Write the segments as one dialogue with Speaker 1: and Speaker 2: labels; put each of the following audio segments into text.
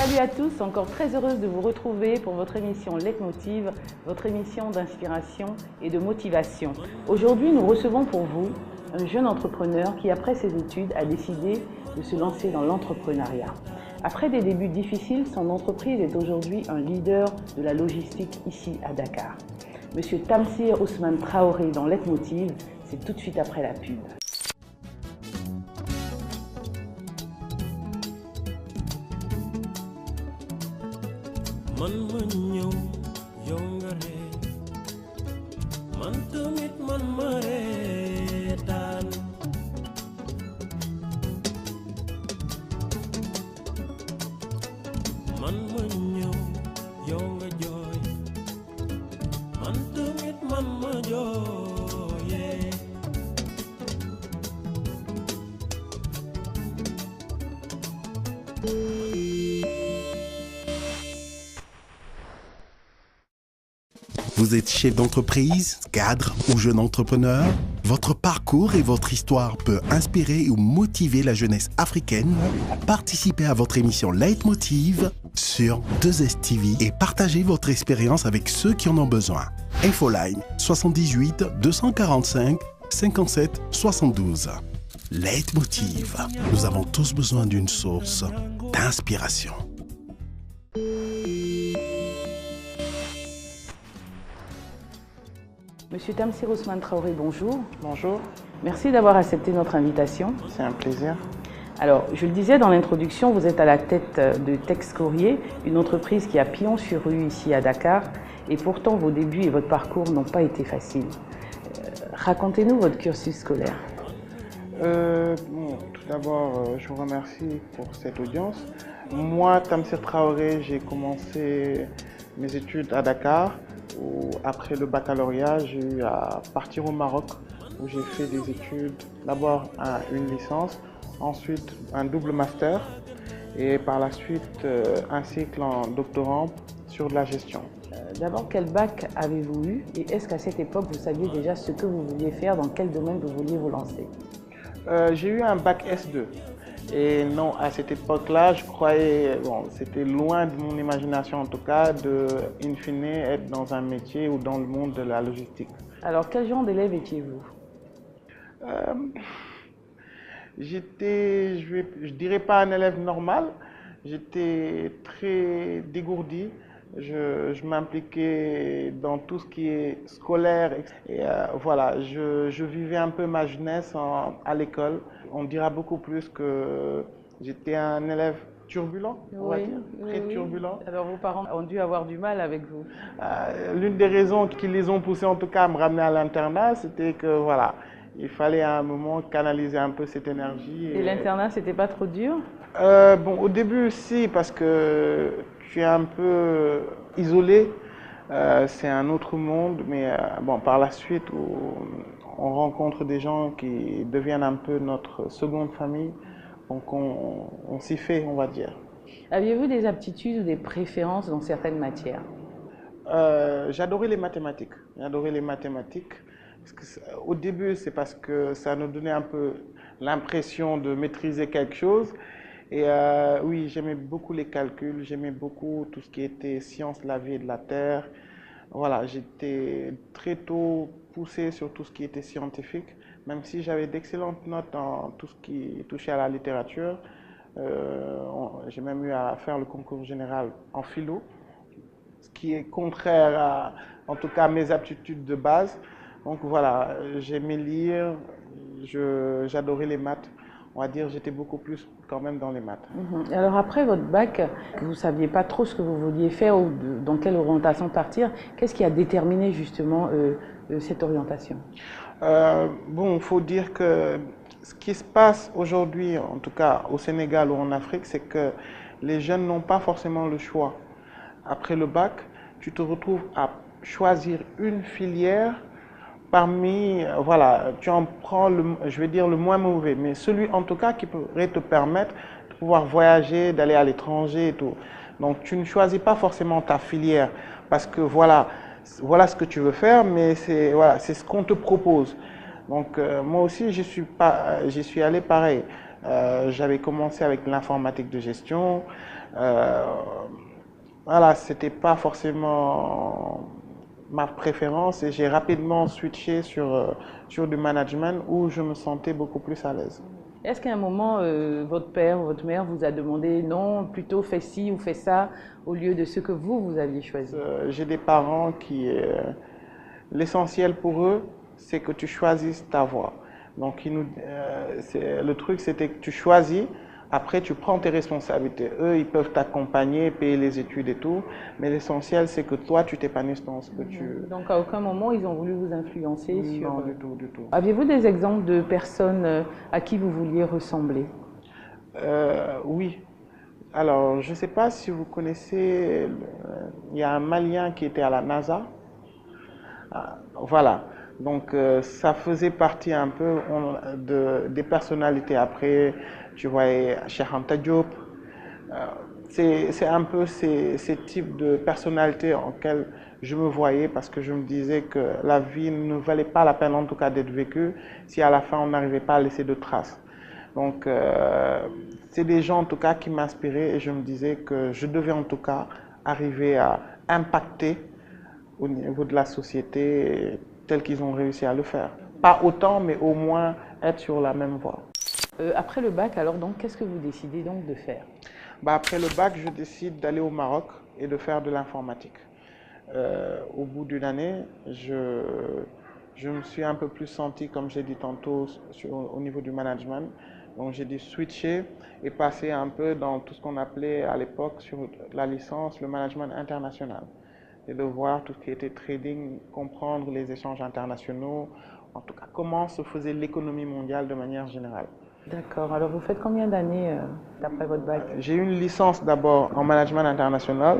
Speaker 1: Salut à tous, encore très heureuse de vous retrouver pour votre émission Leitmotiv, votre émission d'inspiration et de motivation. Aujourd'hui, nous recevons pour vous un jeune entrepreneur qui, après ses études, a décidé de se lancer dans l'entrepreneuriat. Après des débuts difficiles, son entreprise est aujourd'hui un leader de la logistique ici à Dakar. Monsieur Tamsir Ousmane Traoré dans Leitmotiv, c'est tout de suite après la pub.
Speaker 2: Man ma ñëw yow nga ree man tamit man ma reetaan man ma ñëw yow nga jooy man tamit man ma jooyee
Speaker 3: Vous êtes chef d'entreprise, cadre ou jeune entrepreneur? Votre parcours et votre histoire peut inspirer ou motiver la jeunesse africaine. Participez à votre émission Leitmotiv sur 2STV et partagez votre expérience avec ceux qui en ont besoin. Infoline 78 245 57 72. Leitmotiv. Nous avons tous besoin d'une source d'inspiration.
Speaker 1: Monsieur Tamsir Ousmane Traoré, bonjour.
Speaker 4: Bonjour,
Speaker 1: Merci d'avoir accepté notre invitation.
Speaker 4: c'est un plaisir.
Speaker 1: Alors, je le disais dans l'introduction, vous êtes à la tête de Tex Courrier, une entreprise qui a pignon sur rue ici à Dakar. Et pourtant, vos débuts et votre parcours n'ont pas été faciles. Racontez-nous votre cursus scolaire.
Speaker 4: Tout d'abord, je vous remercie pour cette audience. Moi, Tamsir Traoré, j'ai commencé mes études à Dakar. Où, après le baccalauréat, j'ai eu à partir au Maroc où j'ai fait des études, d'abord une licence, ensuite un double master et par la suite un cycle en doctorant sur de la gestion.
Speaker 1: D'abord, quel bac avez-vous eu et est-ce qu'à cette époque, vous saviez déjà ce que vous vouliez faire, dans quel domaine vous vouliez vous lancer?
Speaker 4: J'ai eu un bac S2 et non, à cette époque-là, je croyais, c'était loin de mon imagination en tout cas, de, in fine, être dans un métier ou dans le monde de la logistique.
Speaker 1: Alors, quel genre d'élève étiez-vous?
Speaker 4: J'étais, je dirais pas un élève normal, j'étais très dégourdi. Je m'impliquais dans tout ce qui est scolaire et voilà, je vivais un peu ma jeunesse à l'école. On dira beaucoup plus que j'étais un élève turbulent, on va dire, très turbulent.
Speaker 1: Alors vos parents ont dû avoir du mal avec vous.
Speaker 4: L'une des raisons qui les ont poussés en tout cas à me ramener à l'internat, c'était que voilà, il fallait à un moment canaliser un peu cette énergie.
Speaker 1: Et l'internat, c'était pas trop dur?
Speaker 4: Bon, au début, si, parce que tu es un peu isolé, c'est un autre monde, mais bon, par la suite, on rencontre des gens qui deviennent un peu notre seconde famille, donc on s'y fait, on va dire.
Speaker 1: Aviez-vous des aptitudes ou des préférences dans certaines matières?
Speaker 4: J'adorais les mathématiques. J'adorais les mathématiques. Parce que, au début, c'est parce que ça nous donnait un peu l'impression de maîtriser quelque chose. Et oui, j'aimais beaucoup les calculs, j'aimais beaucoup tout ce qui était sciences de la vie et de la terre. Voilà, j'étais très tôt poussé sur tout ce qui était scientifique, même si j'avais d'excellentes notes en tout ce qui touchait à la littérature. J'ai même eu à faire le concours général en philo, ce qui est contraire à, en tout cas, à mes aptitudes de base. Donc voilà, j'aimais lire, j'adorais les maths. On va dire j'étais beaucoup plus quand même dans les maths.
Speaker 1: Alors après votre bac, vous ne saviez pas trop ce que vous vouliez faire ou dans quelle orientation partir. Qu'est-ce qui a déterminé justement cette orientation?
Speaker 4: Bon, il faut dire que ce qui se passe aujourd'hui, en tout cas au Sénégal ou en Afrique, c'est que les jeunes n'ont pas forcément le choix. Après le bac, tu te retrouves à choisir une filière. Parmi, voilà, tu en prends, je vais dire, le moins mauvais, mais celui en tout cas qui pourrait te permettre de pouvoir voyager, d'aller à l'étranger et tout. Donc tu ne choisis pas forcément ta filière parce que voilà ce que tu veux faire, mais c'est voilà, c'est ce qu'on te propose. Donc moi aussi, j'y suis allé pareil. J'avais commencé avec l'informatique de gestion, Voilà, c'était pas forcément ma préférence et j'ai rapidement switché sur du management où je me sentais beaucoup plus à l'aise.
Speaker 1: Est-ce qu'à un moment, votre père ou votre mère vous a demandé non, plutôt fais ci ou fais ça, au lieu de ce que vous aviez choisi?
Speaker 4: J'ai des parents qui, l'essentiel pour eux, c'est que tu choisisses ta voie. Donc, le truc, c'était que tu choisis, après tu prends tes responsabilités. Eux, ils peuvent t'accompagner, payer les études et tout, mais l'essentiel, c'est que toi, tu t'épanouisses dans ce que tu...
Speaker 1: Donc à aucun moment, ils ont voulu vous influencer sur...
Speaker 4: Non, du tout, du tout.
Speaker 1: Aviez-vous des exemples de personnes à qui vous vouliez ressembler?
Speaker 4: Oui. Alors, je ne sais pas si vous connaissez, il y a un Malien qui était à la NASA. Voilà. Donc, ça faisait partie un peu des personnalités. Après, tu voyais Cheikh Anta Diop. C'est un peu ces types de personnalités en lesquelles je me voyais parce que je me disais que la vie ne valait pas la peine en tout cas d'être vécue si à la fin on n'arrivait pas à laisser de traces. Donc, c'est des gens en tout cas qui m'inspiraient et je me disais que je devais en tout cas arriver à impacter au niveau de la société tel qu'ils ont réussi à le faire. Pas autant, mais au moins être sur la même voie.
Speaker 1: Après le bac, alors donc, qu'est-ce que vous décidez donc de faire?
Speaker 4: Après le bac, je décide d'aller au Maroc et de faire de l'informatique. Au bout d'une année, je me suis un peu plus senti, comme j'ai dit tantôt, au niveau du management. Donc j'ai dû switcher et passer un peu dans tout ce qu'on appelait à l'époque sur la licence, le management international. Et de voir tout ce qui était trading, comprendre les échanges internationaux, en tout cas comment se faisait l'économie mondiale de manière générale.
Speaker 1: D'accord. Alors vous faites combien d'années après votre bac?
Speaker 4: J'ai eu une licence d'abord en management international.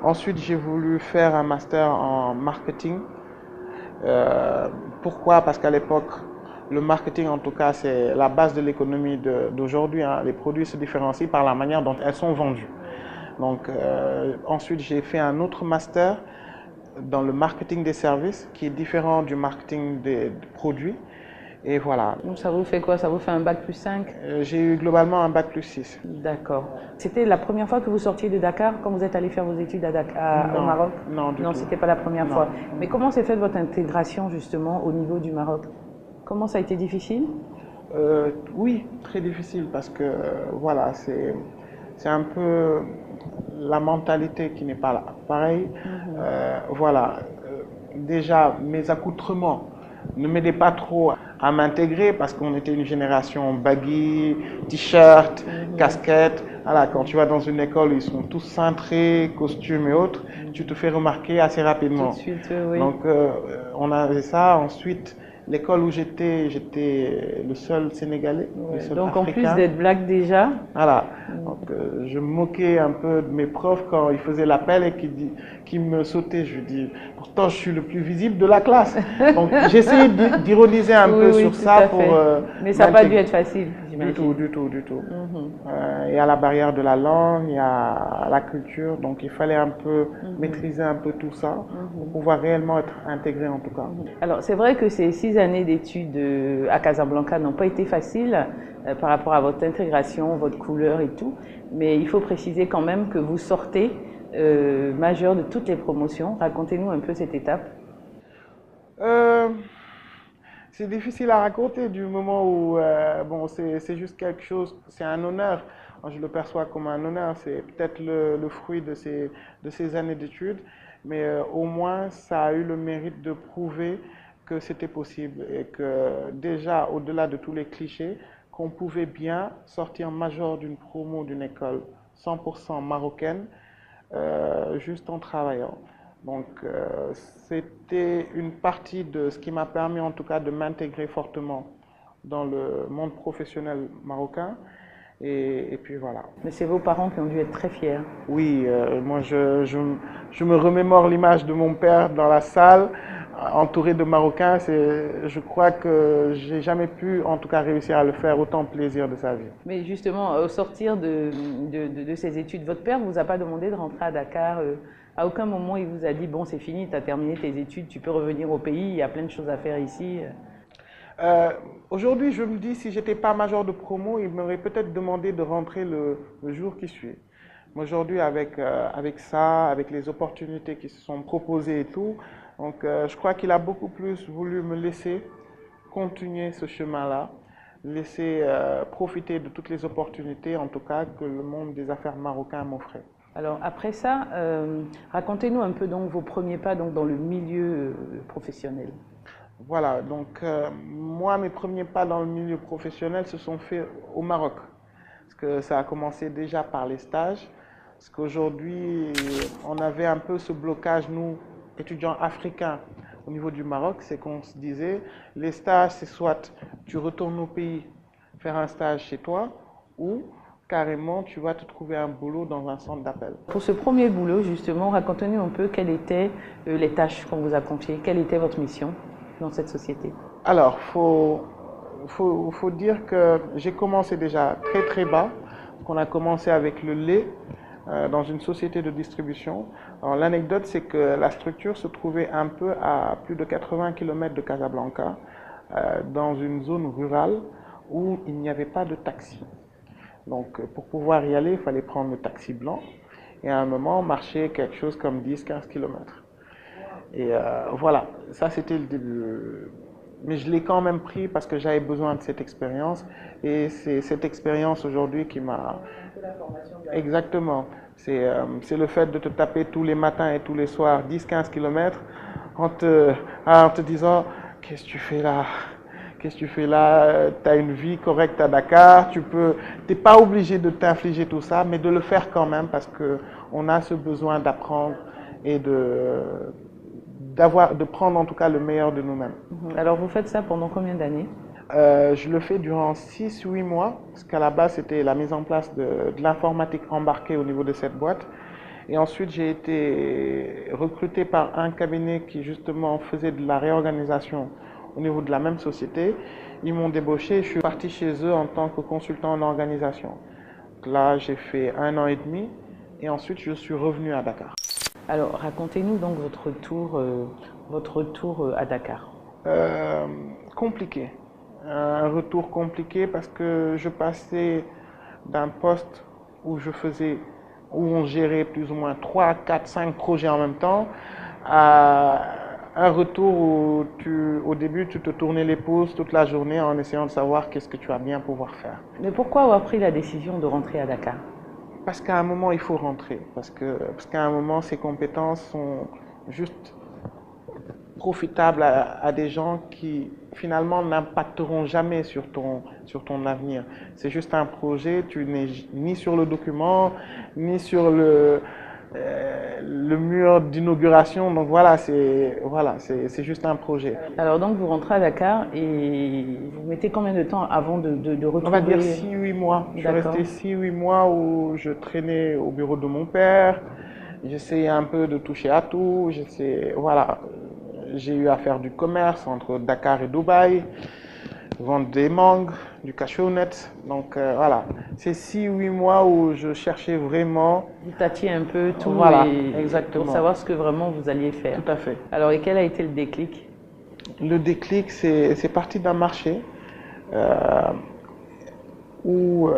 Speaker 4: Ensuite, j'ai voulu faire un master en marketing. Pourquoi? Parce qu'à l'époque, le marketing, en tout cas, c'est la base de l'économie d'aujourd'hui. Hein. Les produits se différencient par la manière dont elles sont vendues. Donc, ensuite, j'ai fait un autre master dans le marketing des services, qui est différent du marketing des produits. Et voilà.
Speaker 1: Donc ça vous fait quoi? Ça vous fait un bac plus 5?
Speaker 4: J'ai eu globalement un bac plus 6.
Speaker 1: D'accord. C'était la première fois que vous sortiez de Dakar quand vous êtes allé faire vos études à Dakar, au Maroc?
Speaker 4: Non, du tout.
Speaker 1: Non, c'était pas la première
Speaker 4: Non.
Speaker 1: fois. Mais comment s'est faite votre intégration justement au niveau du Maroc? Comment ça a été difficile?
Speaker 4: Oui, très difficile parce que voilà, c'est un peu la mentalité qui n'est pas là. Pareil, voilà, déjà mes accoutrements ne m'aidaient pas trop à m'intégrer parce qu'on était une génération baggy, t-shirt, casquette. Voilà, quand tu vas dans une école, ils sont tous cintrés, costumes et autres, tu te fais remarquer assez rapidement.
Speaker 1: Tout de suite, oui.
Speaker 4: Donc on avait ça. Ensuite, l'école où j'étais le seul Sénégalais, le seul
Speaker 1: Donc en
Speaker 4: Africain.
Speaker 1: plus d'être black déjà,
Speaker 4: Voilà. Donc, je me moquais un peu de mes profs quand ils faisaient l'appel et qu'ils me sautaient. Je dis, pourtant je suis le plus visible de la classe. Donc j'essayais d'ironiser un peu sur
Speaker 1: tout
Speaker 4: ça
Speaker 1: à
Speaker 4: pour...
Speaker 1: fait. Mais ça n'a pas dû être facile,
Speaker 4: Du tout, du tout, du tout.
Speaker 1: Mhm.
Speaker 4: Il y a la barrière de la langue, il y a la culture, donc il fallait un peu maîtriser un peu tout ça pour pouvoir réellement être intégré en tout cas.
Speaker 1: Alors c'est vrai que ces 6 années d'études à Casablanca n'ont pas été faciles par rapport à votre intégration, votre couleur et tout, mais il faut préciser quand même que vous sortez majeur de toutes les promotions. Racontez-nous un peu cette étape.
Speaker 4: C'est difficile à raconter du moment où bon, c'est juste quelque chose, c'est un honneur. Moi, je le perçois comme un honneur, c'est peut-être le fruit de ces années d'études, mais au moins ça a eu le mérite de prouver que c'était possible et que déjà, au-delà de tous les clichés, qu'on pouvait bien sortir major d'une promo d'une école 100% marocaine juste en travaillant. Donc c'était une partie de ce qui m'a permis en tout cas de m'intégrer fortement dans le monde professionnel marocain. Et puis voilà.
Speaker 1: Mais c'est vos parents qui ont dû être très fiers.
Speaker 4: Oui, moi je me remémore l'image de mon père dans la salle, entouré de Marocains. Je crois que j'ai jamais pu en tout cas réussir à le faire autant plaisir de sa vie.
Speaker 1: Mais justement, au sortir de ces études, votre père ne vous a pas demandé de rentrer à Dakar à aucun moment, il vous a dit, bon, c'est fini, tu as terminé tes études, tu peux revenir au pays, il y a plein de choses à faire ici.
Speaker 4: Aujourd'hui, je me dis, si j'étais pas major de promo, il m'aurait peut-être demandé de rentrer le jour qui suit. Mais aujourd'hui, avec ça, avec les opportunités qui se sont proposées et tout, donc je crois qu'il a beaucoup plus voulu me laisser continuer ce chemin-là, laisser profiter de toutes les opportunités, en tout cas, que le monde des affaires marocain m'offrait.
Speaker 1: Alors après ça, racontez-nous un peu donc vos premiers pas donc, dans le milieu professionnel.
Speaker 4: Voilà, donc moi, mes premiers pas dans le milieu professionnel se sont faits au Maroc. Parce que ça a commencé déjà par les stages. Parce qu'aujourd'hui, on avait un peu ce blocage, nous, étudiants africains, au niveau du Maroc, c'est qu'on se disait, les stages, c'est soit tu retournes au pays faire un stage chez toi, ou carrément, tu vas te trouver un boulot dans un centre d'appel.
Speaker 1: Pour ce premier boulot, justement, racontez-nous un peu quelles étaient les tâches qu'on vous a confiées, quelle était votre mission dans cette société.
Speaker 4: Alors, faut dire que j'ai commencé déjà très très bas. On a commencé avec le lait dans une société de distribution. Alors l'anecdote, c'est que la structure se trouvait un peu à plus de 80 km de Casablanca, dans une zone rurale où il n'y avait pas de taxi. Donc pour pouvoir y aller, il fallait prendre le taxi blanc et à un moment marcher quelque chose comme 10-15 km. Et voilà, ça c'était le début. Mais je l'ai quand même pris parce que j'avais besoin de cette expérience. Et c'est cette expérience aujourd'hui qui m'a... Exactement. C'est le fait de te taper tous les matins et tous les soirs 10-15 km en te disant « Qu'est-ce que tu fais là ? Qu'est-ce que tu fais là ? Tu as une vie correcte à Dakar. Tu n'es pas obligé de t'infliger tout ça, mais de le faire quand même parce qu'on a ce besoin d'apprendre et de prendre en tout cas le meilleur de nous-mêmes. »
Speaker 1: Alors vous faites ça pendant combien d'années?
Speaker 4: Je le fais durant 6-8 mois, parce qu'à la base c'était la mise en place de l'informatique embarquée au niveau de cette boîte. Et ensuite j'ai été recruté par un cabinet qui justement faisait de la réorganisation au niveau de la même société. Ils m'ont débauché et je suis parti chez eux en tant que consultant en organisation. Donc là j'ai fait 1 an et demi et ensuite je suis revenu à Dakar.
Speaker 1: Alors racontez-nous donc votre retour à Dakar.
Speaker 4: Compliqué. Un retour compliqué parce que je passais d'un poste où on gérait plus ou moins 3, 4, 5 projets en même temps à un retour où au début tu te tournais les pouces toute la journée en essayant de savoir qu'est-ce que tu vas bien pouvoir faire.
Speaker 1: Mais pourquoi avoir pris la décision de rentrer à Dakar?
Speaker 4: Parce qu'à un moment il faut rentrer, parce qu'à un moment ces compétences sont juste profitables à des gens qui finalement n'impacteront jamais sur ton avenir. C'est juste un projet, tu n'es ni sur le document, ni sur le mur d'inauguration. Donc voilà, c'est juste un projet.
Speaker 1: Alors donc vous rentrez à Dakar et vous mettez combien de temps avant de retrouver...
Speaker 4: On va dire 6-8 mois. Je suis resté 6-8 mois où je traînais au bureau de mon père. J'essayais un peu de toucher à tout. Voilà. J'ai eu à faire du commerce entre Dakar et Dubaï, vendre des mangues, du cashew-nut. Donc voilà, c'est 6-8 mois où je cherchais vraiment...
Speaker 1: Vous tâtiez un peu tout
Speaker 4: voilà,
Speaker 1: et
Speaker 4: exactement.
Speaker 1: Pour savoir ce que vraiment vous alliez faire.
Speaker 4: Tout à fait.
Speaker 1: Alors et quel a été le déclic?
Speaker 4: Le déclic, c'est parti d'un marché où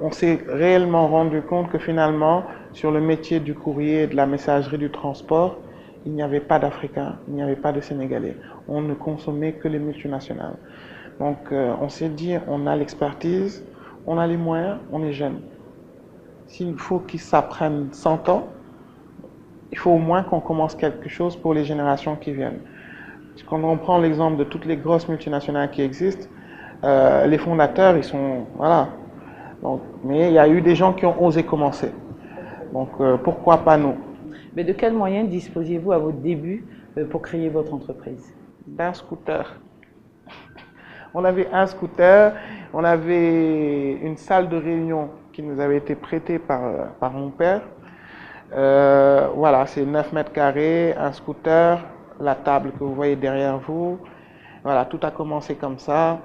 Speaker 4: on s'est réellement rendu compte que finalement, sur le métier du courrier, de la messagerie, du transport, il n'y avait pas d'Africains, il n'y avait pas de Sénégalais. On ne consommait que les multinationales. Donc on s'est dit, on a l'expertise, on a les moyens, on est jeune. S'il faut qu'ils s'apprennent 100 ans, il faut au moins qu'on commence quelque chose pour les générations qui viennent. Quand on prend l'exemple de toutes les grosses multinationales qui existent, les fondateurs, ils sont... Voilà. Donc, mais il y a eu des gens qui ont osé commencer. Donc pourquoi pas nous?
Speaker 1: Mais de quels moyens disposiez-vous à votre début pour créer votre entreprise?
Speaker 4: D'un scooter. On avait un scooter, on avait une salle de réunion qui nous avait été prêtée par mon père. Voilà, c'est 9 mètres carrés, un scooter, la table que vous voyez derrière vous. Voilà, tout a commencé comme ça.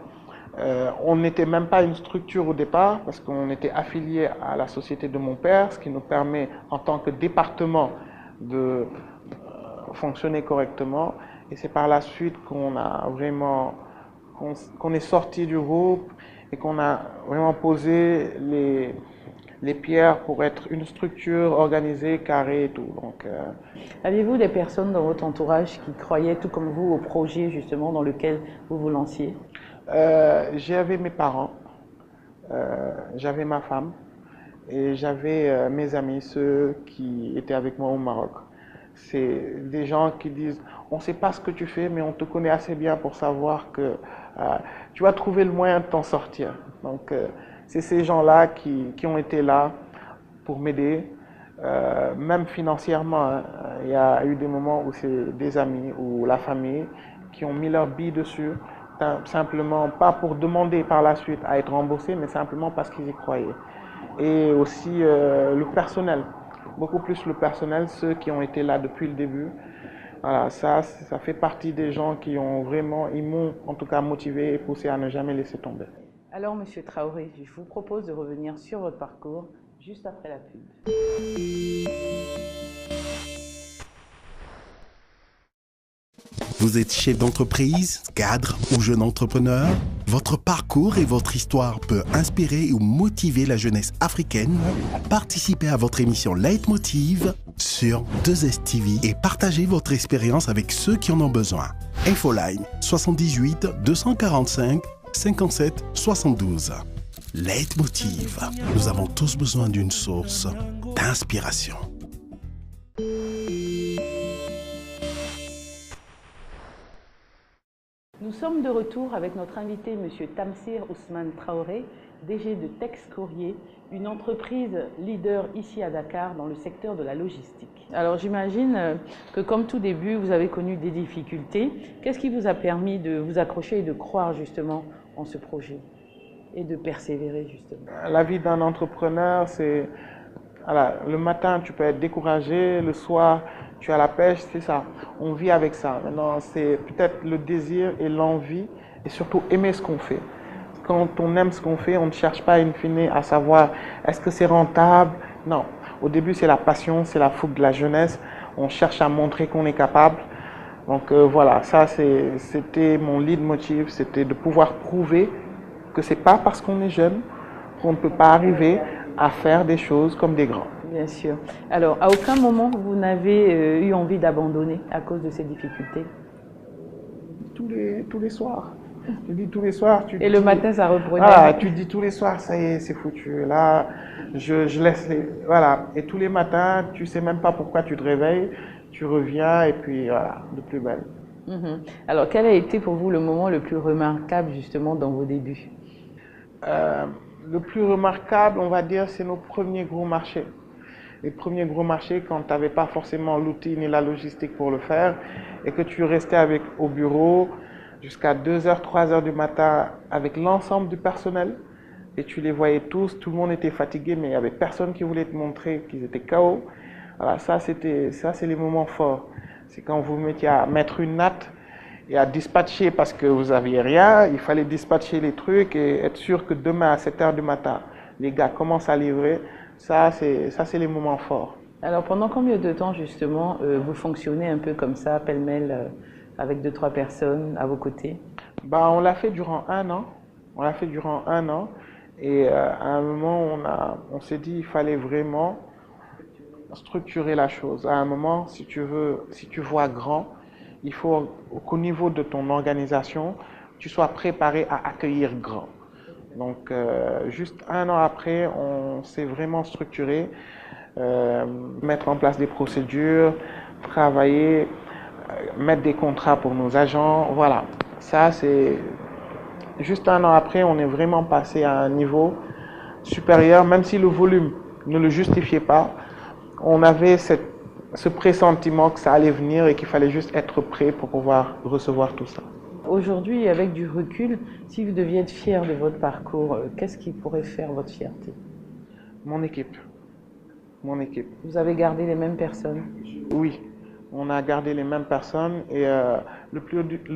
Speaker 4: On n'était même pas une structure au départ parce qu'on était affilié à la société de mon père, ce qui nous permet en tant que département de fonctionner correctement. Et c'est par la suite qu'on est sorti du groupe et qu'on a vraiment posé les pierres pour être une structure organisée, carrée et tout. Donc,
Speaker 1: Aviez-vous des personnes dans votre entourage qui croyaient tout comme vous au projet justement dans lequel vous vous lanciez?
Speaker 4: j'avais mes parents, j'avais ma femme et j'avais mes amis, ceux qui étaient avec moi au Maroc. C'est des gens qui disent, on ne sait pas ce que tu fais, mais on te connaît assez bien pour savoir que tu vas trouver le moyen de t'en sortir. Donc, c'est ces gens-là qui ont été là pour m'aider, même financièrement, hein. Il y a eu des moments où c'est des amis ou la famille qui ont mis leur bille dessus, simplement pas pour demander par la suite à être remboursés, mais simplement parce qu'ils y croyaient. Et aussi le personnel, beaucoup plus le personnel, ceux qui ont été là depuis le début. Voilà, ça fait partie des gens qui ont vraiment, ils m'ont en tout cas motivé et poussé à ne jamais laisser tomber.
Speaker 1: Alors, Monsieur Traoré, je vous propose de revenir sur votre parcours juste après la pub.
Speaker 3: Vous êtes chef d'entreprise, cadre ou jeune entrepreneur? Votre parcours et votre histoire peut inspirer ou motiver la jeunesse africaine? Participez à votre émission Leitmotiv sur 2STV et partagez votre expérience avec ceux qui en ont besoin. Infoline 78 245 57 72. Leitmotiv. Nous avons tous besoin d'une source d'inspiration.
Speaker 1: Nous sommes de retour avec notre invité, M. Tamsir Ousmane Traoré, DG de Tex Courrier, une entreprise leader ici à Dakar dans le secteur de la logistique. Alors j'imagine que comme tout début, vous avez connu des difficultés. Qu'est-ce qui vous a permis de vous accrocher et de croire justement en ce projet et de persévérer justement?
Speaker 4: La vie d'un entrepreneur, c'est voilà, le matin tu peux être découragé, le soir tu as la pêche, c'est ça. On vit avec ça. Maintenant, c'est peut-être le désir et l'envie et surtout aimer ce qu'on fait. Quand on aime ce qu'on fait, on ne cherche pas in fine à savoir est-ce que c'est rentable. Non. Au début, c'est la passion, c'est la fougue de la jeunesse. On cherche à montrer qu'on est capable. Donc voilà, ça c'était mon leitmotiv, c'était de pouvoir prouver que c'est pas parce qu'on est jeune qu'on ne peut pas arriver à faire des choses comme des grands.
Speaker 1: Bien sûr. Alors, à aucun moment vous n'avez eu envie d'abandonner à cause de ces difficultés?
Speaker 4: Tous les soirs. Tu dis tous les soirs.
Speaker 1: Et le matin, ça reprenait?
Speaker 4: Ah, tu dis tous les soirs, ça y est, c'est foutu. Là, je laisse les... Voilà. Et tous les matins, tu sais même pas pourquoi tu te réveilles. Tu reviens et puis voilà, de plus belle.
Speaker 1: Alors, quel a été pour vous le moment le plus remarquable justement dans vos débuts?
Speaker 4: Le plus remarquable, on va dire, c'est nos premiers gros marchés. Les premiers gros marchés, quand tu n'avais pas forcément l'outil ni la logistique pour le faire, et que tu restais au bureau jusqu'à 2h, 3h du matin avec l'ensemble du personnel, et tu les voyais tous, tout le monde était fatigué, mais il n'y avait personne qui voulait te montrer qu'ils étaient KO. Voilà, ça c'est les moments forts. C'est quand vous mettiez à mettre une natte et à dispatcher parce que vous n'aviez rien, il fallait dispatcher les trucs et être sûr que demain à 7h du matin, les gars commencent à livrer. Ça, c'est les moments forts.
Speaker 1: Alors, pendant combien de temps, justement, vous fonctionnez un peu comme ça, pêle-mêle, avec 2-3 personnes à vos côtés?
Speaker 4: On l'a fait durant 1 an. On l'a fait durant 1 an. Et à un moment, on s'est dit qu'il fallait vraiment structurer la chose. À un moment, si tu vois grand, il faut qu'au niveau de ton organisation, tu sois préparé à accueillir grand. Donc, juste 1 an après, on s'est vraiment structuré, mettre en place des procédures, travailler, mettre des contrats pour nos agents. Voilà, ça c'est juste 1 an après, on est vraiment passé à un niveau supérieur, même si le volume ne le justifiait pas. On avait ce pressentiment que ça allait venir et qu'il fallait juste être prêt pour pouvoir recevoir tout ça.
Speaker 1: Aujourd'hui, avec du recul, si vous deviez être fier de votre parcours, qu'est-ce qui pourrait faire votre fierté?
Speaker 4: Mon équipe. Mon équipe.
Speaker 1: Vous avez gardé les mêmes personnes?
Speaker 4: Oui, on a gardé les mêmes personnes et le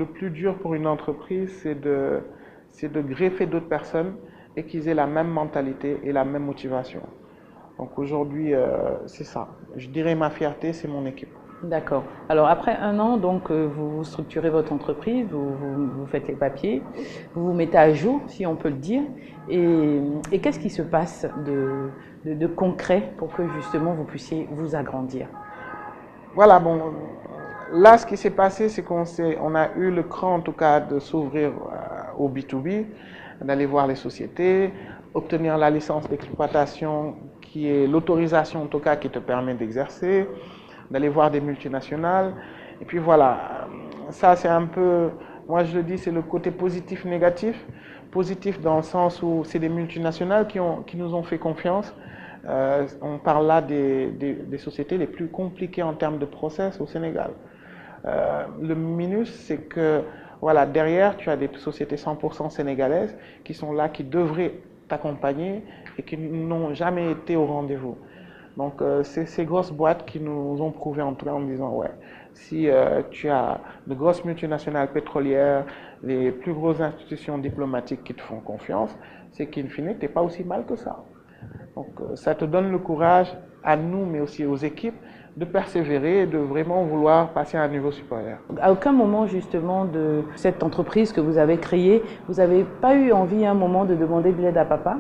Speaker 4: plus dur pour une entreprise, c'est de greffer d'autres personnes et qu'ils aient la même mentalité et la même motivation. Donc aujourd'hui, c'est ça. Je dirais ma fierté, c'est mon équipe.
Speaker 1: D'accord. Alors après un an, donc vous structurez votre entreprise, vous faites les papiers, vous vous mettez à jour, si on peut le dire. Et qu'est-ce qui se passe de concret pour que justement vous puissiez vous agrandir?
Speaker 4: Voilà, bon, là, ce qui s'est passé, c'est on a eu le cran, en tout cas, de s'ouvrir au B2B, d'aller voir les sociétés, obtenir la licence d'exploitation, qui est l'autorisation, en tout cas, qui te permet d'exercer, d'aller voir des multinationales. Et puis voilà, ça, c'est un peu, moi, je le dis, c'est le côté positif-négatif. Positif dans le sens où c'est des multinationales qui nous ont fait confiance. On parle là des sociétés les plus compliquées en termes de process au Sénégal. Le minus, c'est que voilà, derrière, tu as des sociétés 100% sénégalaises qui sont là, qui devraient t'accompagner et qui n'ont jamais été au rendez-vous. Donc, c'est ces grosses boîtes qui nous ont prouvé en tout cas en disant, ouais, si tu as de grosses multinationales pétrolières, les plus grosses institutions diplomatiques qui te font confiance, c'est qu'in fine, tu n'es pas aussi mal que ça. Donc, ça te donne le courage à nous, mais aussi aux équipes, de persévérer et de vraiment vouloir passer à un niveau supérieur.
Speaker 1: À aucun moment justement de cette entreprise que vous avez créée, vous n'avez pas eu envie à un moment de demander de l'aide à papa?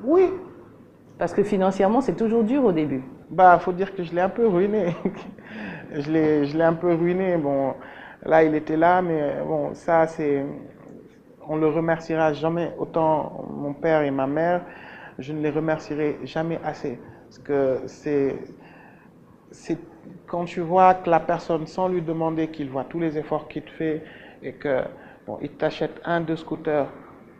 Speaker 4: Oui.
Speaker 1: Parce que financièrement, c'est toujours dur au début.
Speaker 4: Bah, faut dire que je l'ai un peu ruiné. je l'ai un peu ruiné. Bon, là, il était là, mais bon, ça, c'est... On le remerciera jamais autant, mon père et ma mère, je ne les remercierai jamais assez. Parce que c'est quand tu vois que la personne, sans lui demander, qu'il voit tous les efforts qu'il te fait et que, bon, il t'achète deux scooters,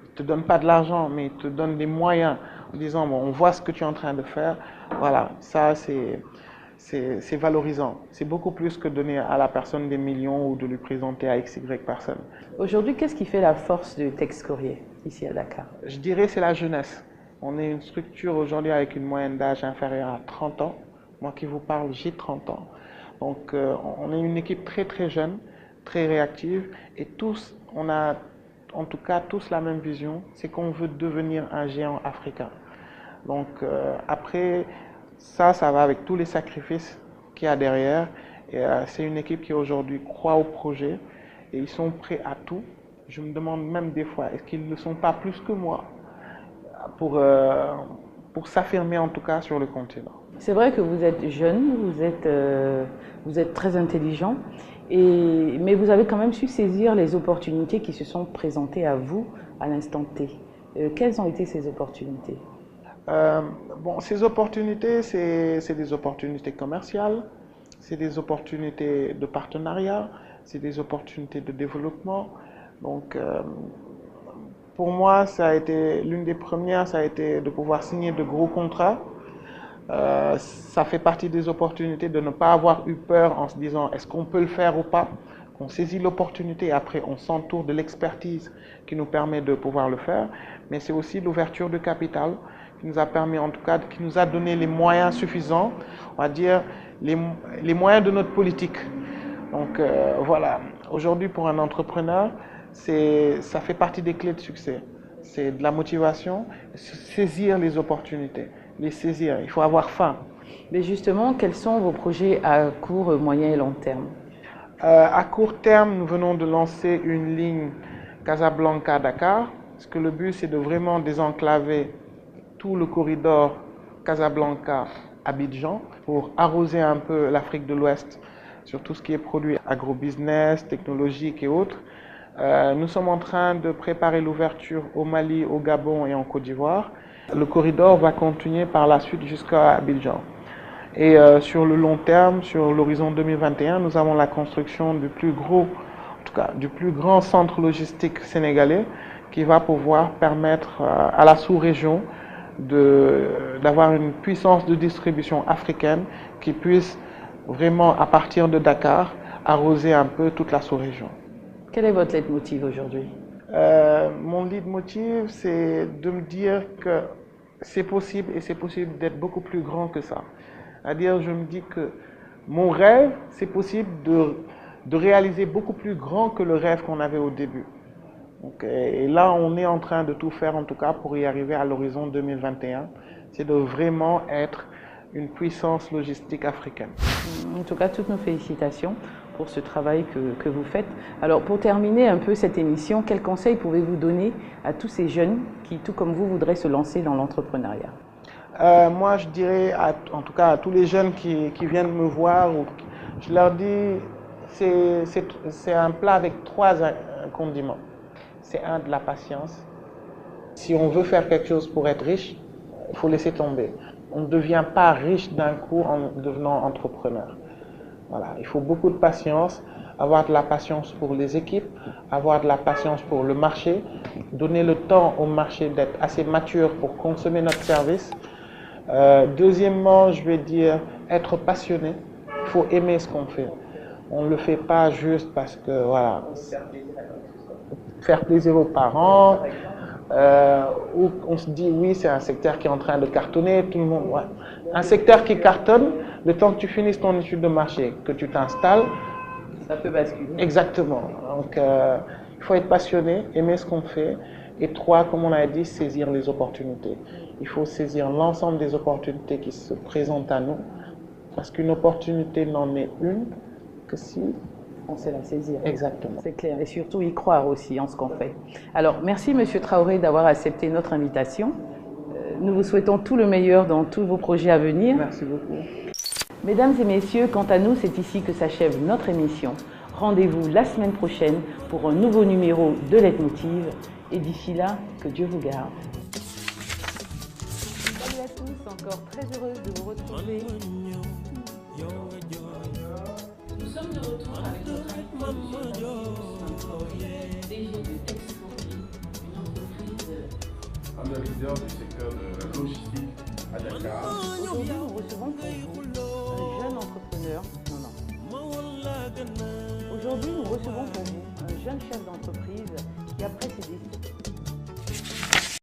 Speaker 4: il ne te donne pas de l'argent, mais il te donne des moyens en disant, bon, on voit ce que tu es en train de faire. Voilà, ça, c'est valorisant. C'est beaucoup plus que donner à la personne des millions ou de lui présenter à XY personne.
Speaker 1: Aujourd'hui, qu'est-ce qui fait la force de Tex Courrier ici à Dakar?
Speaker 4: Je dirais c'est la jeunesse. On est une structure aujourd'hui avec une moyenne d'âge inférieure à 30 ans. Moi qui vous parle, j'ai 30 ans. Donc on est une équipe très très jeune, très réactive et tous, on a en tout cas tous la même vision, c'est qu'on veut devenir un géant africain. Donc après, ça va avec tous les sacrifices qu'il y a derrière. Et c'est une équipe qui aujourd'hui croit au projet et ils sont prêts à tout. Je me demande même des fois, est-ce qu'ils ne sont pas plus que moi pour s'affirmer en tout cas sur le continent.
Speaker 1: C'est vrai que vous êtes jeune, vous êtes très intelligent, mais vous avez quand même su saisir les opportunités qui se sont présentées à vous à l'instant T. Quelles ont été ces opportunités?
Speaker 4: Bon, ces opportunités, c'est des opportunités commerciales, c'est des opportunités de partenariat, c'est des opportunités de développement. Donc, pour moi, ça a été l'une des premières, ça a été de pouvoir signer de gros contrats. Ça fait partie des opportunités de ne pas avoir eu peur en se disant est-ce qu'on peut le faire ou pas. On saisit l'opportunité et après on s'entoure de l'expertise qui nous permet de pouvoir le faire. Mais c'est aussi l'ouverture de capital qui nous a permis, en tout cas, qui nous a donné les moyens suffisants, on va dire les moyens de notre politique. Donc voilà, aujourd'hui pour un entrepreneur, ça fait partie des clés de succès. C'est de la motivation, saisir les opportunités, les saisir. Il faut avoir faim.
Speaker 1: Mais justement, quels sont vos projets à court, moyen et long terme?
Speaker 4: À court terme, nous venons de lancer une ligne Casablanca-Dakar. Parce que le but, c'est de vraiment désenclaver tout le corridor Casablanca-Abidjan pour arroser un peu l'Afrique de l'Ouest sur tout ce qui est produit agrobusiness, technologique et autres. Nous sommes en train de préparer l'ouverture au Mali, au Gabon et en Côte d'Ivoire. Le corridor va continuer par la suite jusqu'à Abidjan. Et sur le long terme, sur l'horizon 2021, nous avons la construction du plus grand centre logistique sénégalais qui va pouvoir permettre à la sous-région d'avoir une puissance de distribution africaine qui puisse vraiment, à partir de Dakar, arroser un peu toute la sous-région.
Speaker 1: Quel est votre leitmotiv aujourd'hui?
Speaker 4: Mon leitmotiv, c'est de me dire que c'est possible et c'est possible d'être beaucoup plus grand que ça. C'est-à-dire, je me dis que mon rêve, c'est possible de réaliser beaucoup plus grand que le rêve qu'on avait au début. Donc, et là, on est en train de tout faire, en tout cas, pour y arriver à l'horizon 2021. C'est de vraiment être une puissance logistique africaine.
Speaker 1: En tout cas, toutes nos félicitations pour ce travail que vous faites. Alors, pour terminer un peu cette émission, quels conseils pouvez-vous donner à tous ces jeunes qui, tout comme vous, voudraient se lancer dans l'entrepreneuriat?
Speaker 4: Moi, je dirais, en tout cas à tous les jeunes qui viennent me voir, je leur dis, c'est un plat avec 3 condiments. C'est de la patience. Si on veut faire quelque chose pour être riche, il faut laisser tomber. On ne devient pas riche d'un coup en devenant entrepreneur. Voilà, il faut beaucoup de patience, avoir de la patience pour les équipes, avoir de la patience pour le marché, donner le temps au marché d'être assez mature pour consommer notre service. Deuxièmement, je vais dire être passionné. Il faut aimer ce qu'on fait. On ne le fait pas juste parce que, voilà, faire plaisir aux parents, où on se dit oui, c'est un secteur qui est en train de cartonner, tout le monde. Ouais. Un secteur qui cartonne, le temps que tu finisses ton étude de marché, que tu t'installes,
Speaker 1: ça peut basculer.
Speaker 4: Exactement. Donc, il faut être passionné, aimer ce qu'on fait. Et 3, comme on a dit, saisir les opportunités. Il faut saisir l'ensemble des opportunités qui se présentent à nous, parce qu'une opportunité n'en est une que si
Speaker 1: on sait la saisir.
Speaker 4: Exactement.
Speaker 1: C'est clair. Et surtout y croire aussi en ce qu'on fait. Alors, merci Monsieur Traoré d'avoir accepté notre invitation. Nous vous souhaitons tout le meilleur dans tous vos projets à venir.
Speaker 4: Merci beaucoup.
Speaker 1: Mesdames et messieurs, quant à nous, c'est ici que s'achève notre émission. Rendez-vous la semaine prochaine pour un nouveau numéro de Leitmotiv. Et d'ici là, que Dieu vous garde. Salut à tous, encore très heureuse de vous retrouver. Nous sommes de retour avec notre invité, DG de Texfourni, une entreprise.
Speaker 5: Un des leaders du secteur de la logistique à Dakar.
Speaker 1: Aujourd'hui, nous recevons pour vous un jeune entrepreneur. Aujourd'hui, nous recevons pour vous un jeune chef d'entreprise qui, après ses études,